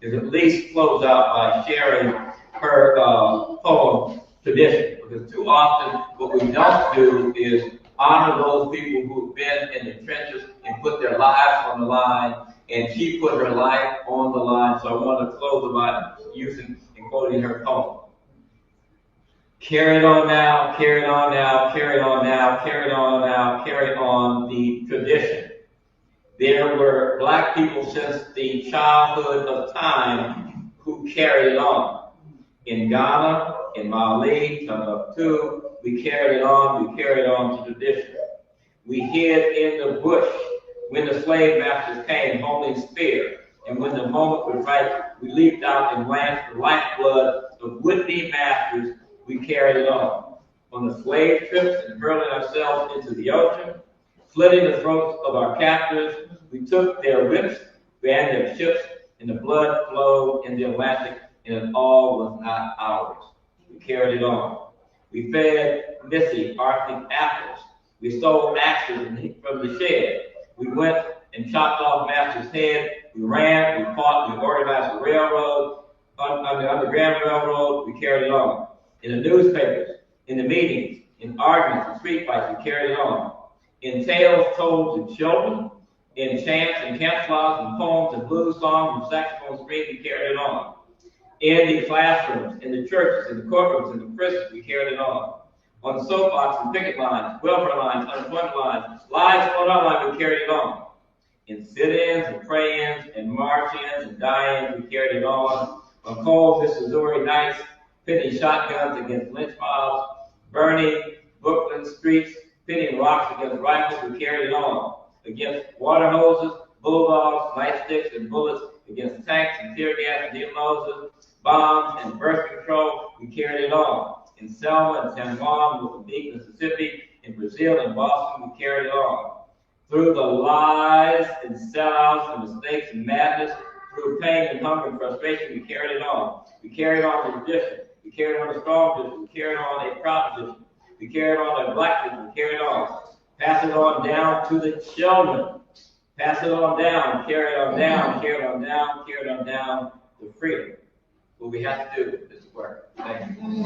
is at least close out by sharing her poem, Tradition. Because too often what we don't do is honor those people who've been in the trenches and put their lives on the line, and she put her life on the line. So I want to close by using and quoting her poem. Carry it on now, carry it on now, carry it on now, carry it on now, carry on the tradition. There were black people since the childhood of time who carried it on. In Ghana, in Mali, Timbuktu, we carried it on to tradition. We hid in the bush when the slave masters came holding spear. And when the moment was right, we leaped out and lanced the lifeblood of would-be masters. We carried it on the slave trips and hurling ourselves into the ocean, slitting the throats of our captors. We took their whips, ran their ships, and the blood flowed in the Atlantic, and it all was not ours. We carried it on. We fed Missy Arctic apples. We stole axes from the shed. We went and chopped off master's head. We ran, we fought, we organized the railroad, on the Underground Railroad. We carried it on. In the newspapers, in the meetings, in arguments, in street fights, we carried it on. In tales told to children, in chants and campfires and poems and blues songs and saxophone screams, we carried it on. In the classrooms, in the churches, in the courtrooms, in the prisons, we carried it on. On the soapbox and picket lines, welfare lines, unemployment lines, lives on our line, we carried it on. In sit-ins and pray-ins and march-ins and die-ins, we carried it on. On cold Missouri nights, pitting shotguns against lynch mobs, burning Brooklyn streets, pitting rocks against rifles, we carried it on. Against water hoses, bulldogs, nightsticks, and bullets, against tanks and tear gas and needle noses, bombs and birth control, we carried it on. In Selma and San Juan, Mozambique, Mississippi, in Brazil and Boston, we carried it on. Through the lies and sellouts and mistakes and madness, through pain and hunger and frustration, we carried it on. We carried on the tradition. We carried on a strong tradition. We carried on a proud tradition. We carried on a black tradition. We carried on. Pass it on down to the children. Pass it on down. Carry it on down. Carry it on down. Carry it on down to freedom. What we have to do is work. Thank you.